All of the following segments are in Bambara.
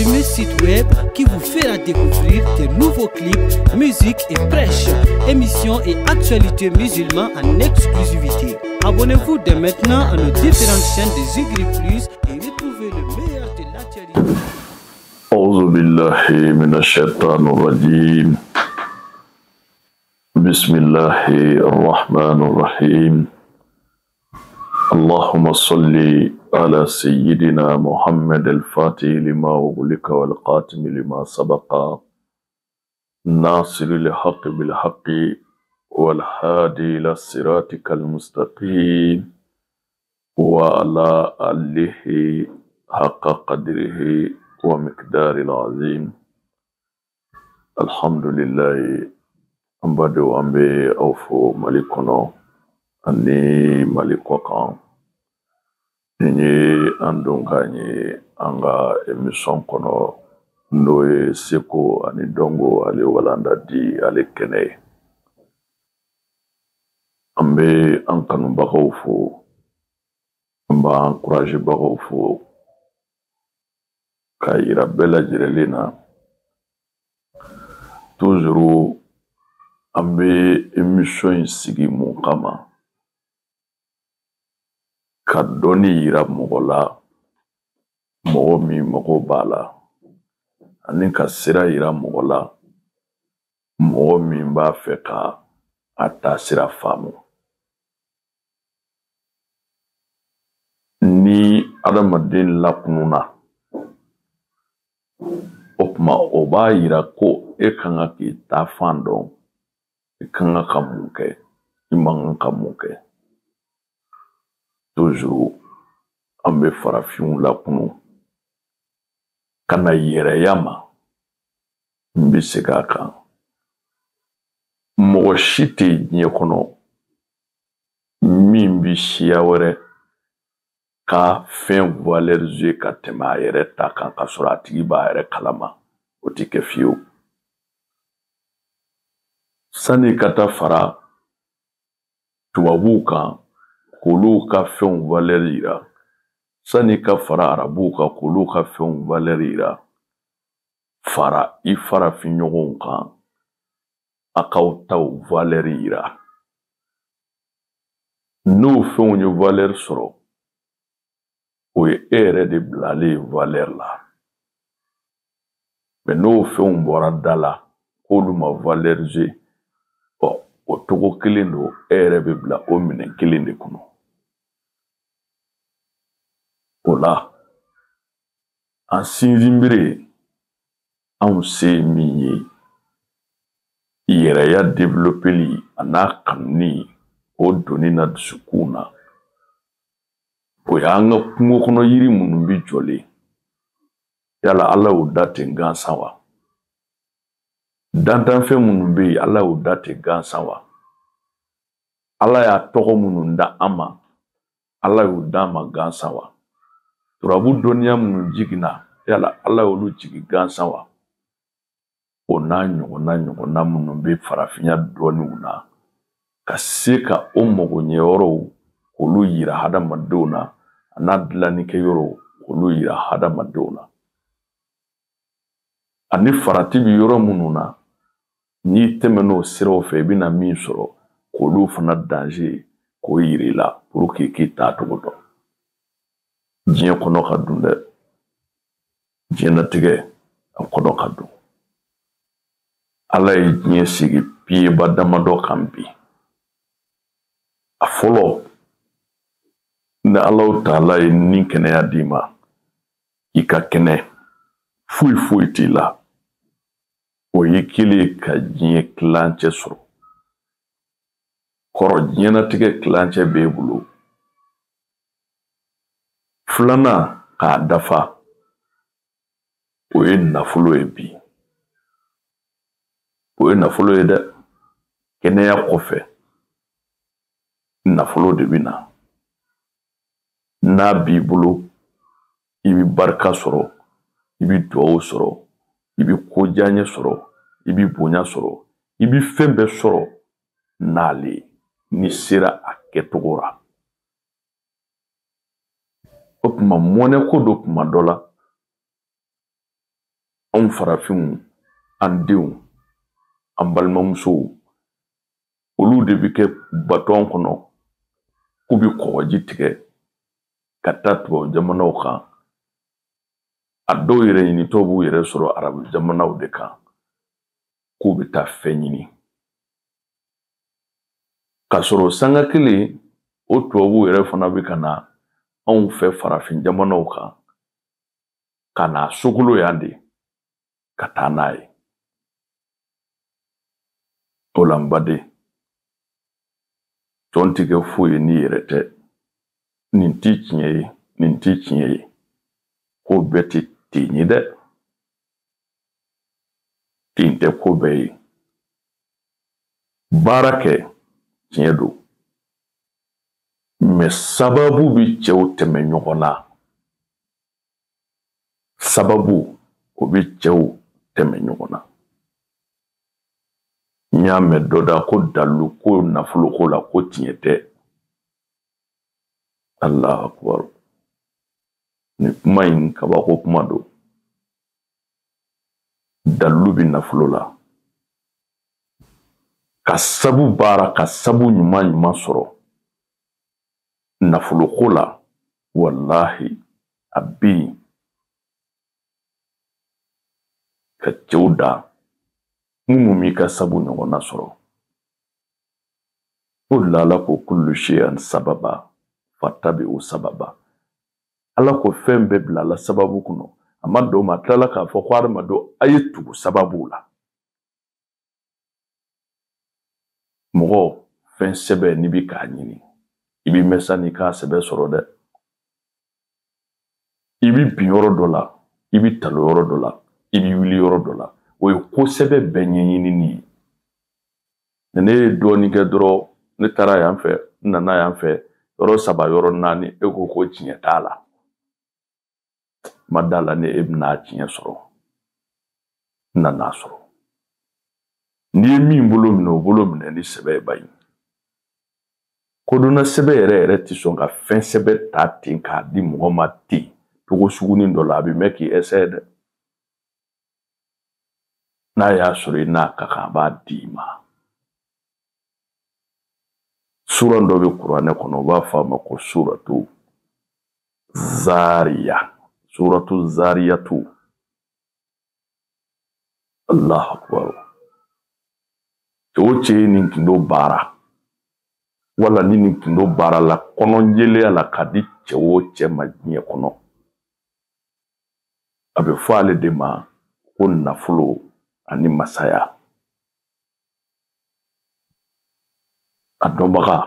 premier site web qui vous fera découvrir de nouveaux clips, musique et prêches, émissions et actualités musulmanes en exclusivité. Abonnez-vous dès maintenant à nos différentes chaînes de Zigri Plus et retrouvez le meilleur de l'actualité. أعوذ بالله من الشيطان الرجيم بسم الله الرحمن الرحيم اللهم صل على سيدنا محمد الفاتح لما أغلق والقاتم لما سبق ناصر الحق بالحق والهادي إلى صراطك المستقيم وعلى آله حق قدره ومقدار العظيم الحمد لله أمبادو أمبي أوفو ملكنا أني ملكوكا ني أندونغاني أنغا إميسون كنو نوي سيكو أني دونغو علي ولاندا دي علي كني أمبي أنكانو بغوفو أمبا أنكوراجي بغوفو Kaira bela jirelina toujours ambe émission sigi mun kama ka doni yira mɔgɔ la mɔgɔ min mɔgɔ b'a la ani ka sira yira mɔgɔ la mɔgɔ min b'a fɛ ka a ta sira faamu ni adamaden lakununa Opma oba yira ko e kanga ki ta fan dɔn e kanga ka mun kɛ i man ka mun kɛ toujours an bɛ farafinw lakunu ka na yɛrɛya ma n bɛ segin a kan mɔgɔ si tɛ diɲɛ kɔnɔ min bi siya wɛrɛ ka fɛn valoriser ka tɛmɛ a yɛrɛ ta kan ka sɔrɔ a tigi b'a yɛrɛ kalama o tɛ kɛ fiyewu sani ka taa fara tubabuw kan k'olu ka fɛnw valeur yira sani ka fara arabuw kan k'olu ka fɛnw valeur yira fara i farafinɲɔgɔnw kan a k'aw taw valeur yira n'o fɛnw ye valeur sɔrɔ o ye e yɛrɛ de bilalen valeur la mais n'o fɛnw bɔra da la k'olu ma valoriser o togo kelen don e yɛrɛ bɛ bila o minɛn kelen de kɔnɔ o la an sinsinbere anw se ye min ye yɛrɛya développeli a n'a kanuni o donni na dusukun na o y'an ka kungo kɔnɔ yiri minnu bi jɔlen yala ala y'o da ten gansan wa dantanfɛn minnu bɛ yen ala y'o da ten gansan wa ala y'a tɔgɔ minnu da an ma ala y'o da an ma gansan wa turabu dɔnniya minnu jiginna yala ala y'olu jigin gansan wa o n'a ɲɔgɔnna minnu bɛ farafinya dɔɔninw na ka se ka o magoɲɛyɔrɔw k'olu yira hadamadenw na a n'a dilannikɛyɔrɔw k'olu yira hadamadenw na ani farati bi yɔrɔ minnu na n'i tɛmɛn'o siraw fɛ i bɛna min sɔrɔ k'olu fana danger k'o yira i la pour que k'i t'a cogo dɔn diɲɛ kɔnɔ ka dun dɛ diɲɛlatigɛ a kɔnɔ ka dun ala ye diɲɛ sigi piyeba damadɔ kan bi a fɔlɔ ni Allahu Taala ye ni kɛnɛya d'i ma i ka kɛnɛ foyi t'i la o ye kelen ka diɲɛ kilancɛ sɔrɔ kɔrɔ diɲɛlatigɛ kilancɛ b'e bolo filanan k'a dafa o ye nafolo ye bi o ye nafolo ye dɛ kɛnɛya kɔfɛ nafolo de bɛ na n'a b'i bolo i bɛ barika sɔrɔ i bɛ duwawu sɔrɔ i bɛ kojanɲɛ sɔrɔ i bɛ bonya sɔrɔ i bɛ fɛn bɛɛ sɔrɔ n'ale ni sera a kɛcogo la o tuma mɔnɛ ko do tuma dɔ la anw farafinw an denw an balimamusow olu de bi kɛ baton kɔnɔ k'u bi kɔgɔji tigɛ ka taa tubabu jamanaw kan a dɔw yɛrɛ ɲinitɔ b'u yɛrɛ sɔrɔ arabu jamanaw de kan k'u bi taa fɛn ɲini ka sɔrɔ sanga kelen o tubabu yɛrɛ fana bi ka na anw fɛ farafin jamanaw kan ka na sogolo yan de ka taa n'a ye o la n baden tɔn ti kɛ foyi ni yɛrɛ tɛ nin ti tiɲɛ ye nin ti tiɲɛ ye ko bɛɛ ti ten ye dɛ ten tɛ ko bɛɛ ye baara kɛ tiɲɛ don mɛ sababu bi cɛw tɛmɛ ɲɔgɔn na sababu o bi cɛw tɛmɛ ɲɔgɔn na n y'a mɛn dɔ da ko dalu ko nafolo ko la ko tiɲɛ tɛ Allahu akbar ni kuma in kabako kuma don dalu bi nafolo la ka sabu baara ka sabu ɲuman sɔrɔ nafolo ko la wallahi a bi ka cɛw da minnu m'i ka sabu ɲɔgɔn na sɔrɔ o de la Ala ko kullu shay'an sababa fattabi'u sababa Ala ko fɛn bɛɛ bila la sababu kɔnɔ a ma dɔw ma tilala k'a fɔ ko hadamadenw a ye tugu sababu la mɔgɔ fɛn sɛbɛ n'i bi k'a ɲini i bi mɛn sa n'i k'a sɛbɛ sɔrɔ dɛ i bi bin yɔrɔ dɔ la i bi talo yɔrɔ dɔ la i bi wuli yɔrɔ dɔ la o ye kosɛbɛ bɛɛ ɲɛɲinini ye ne ye dɔɔnin kɛ dɔrɔn ne taara yan fɛ n nana yan fɛ yɔrɔ 3 yɔrɔ 4 e ko tiɲɛ t'a la ma da la ne e bɛna tiɲɛ sɔrɔ n nana sɔrɔ n'i ye min bolo minɛ o bolo minɛ ni sɛbɛ ye bayi kodonna sɛbɛ yɛrɛ tɛ sɔn ka fɛn sɛbɛ ta ten k'a di mɔgɔ ma ten togo sugunin dɔ la a bɛ mɛn k'i ɛsɛ dɛ n'a y'a sɔrɔ i n'a ka kan a b'a di ma sura dɔ bɛ kuranɛ kɔnɔ u b'a fɔ a ma ko suratu zariyatu Allahu akbar o cɛ nin kindo baara wala ni nin kindo baara la kɔnɔjɛlenya la ka di cɛ o cɛ ma diɲɛ kɔnɔ a bɛ fɔ ale de ma ko nafolo ani masaya a dɔnbaga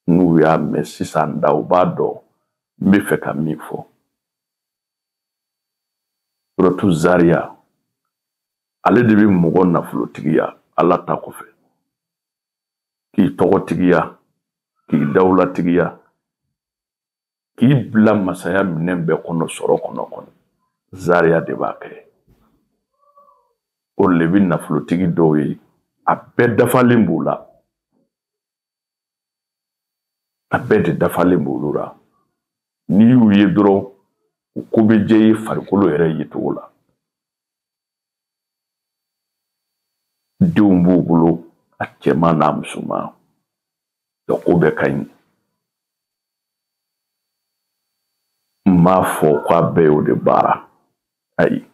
n'u y'a mɛn sisan da u b'a dɔn n bɛ fɛ ka min fɔ suratu zariya ale de bɛ mɔgɔ nafolotigiya Ala ta kɔfɛ k'i tɔgɔtigiya k'i dawulatigiya k'i bila masaya minɛn bɛɛ kɔnɔ sɔrɔ kɔnɔ zariya de b'a kɛ o le bɛ nafolotigi dɔw ye a bɛɛ dafalen b'u la a bɛɛ de dafalen b'olu la n'i y'u ye dɔrɔn u ko bɛ jɛ i farikolo yɛrɛ ye cogo la denw b'u bolo a cɛman n'a musoman ka ko bɛɛ ka ɲi n m'a fɔ k'a bɛɛ y'o de baara ayi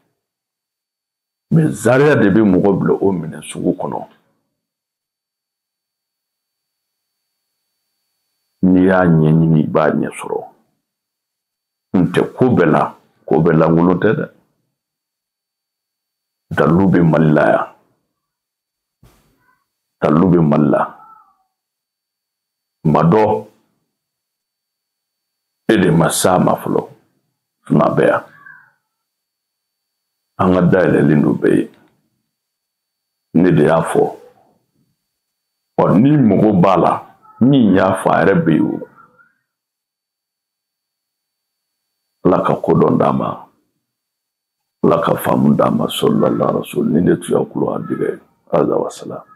mais zariya de bɛ mɔgɔ bila o minɛ sugu kɔnɔ n'i y'a ɲɛɲini i b'a ɲɛ sɔrɔ n tɛ ko bɛɛ la ko bɛɛ lankolon tɛ dɛ dalu bɛ Mali la yan dalu bɛ Mali la ma dɔ e de ma s'a ma fɔlɔ tuma bɛɛ yan an ka dayɛlɛlen don bɛɛ ye ne de y'a fɔ ni mɔgɔ b'a la min y'a fɔ a yɛrɛ bɛ yen o Ala ka kodɔn d'a ma Ala ka faamu d'a ma sallallahu alaihi wa sallam ni ne tun y'a kulo a digɛ azza wa salam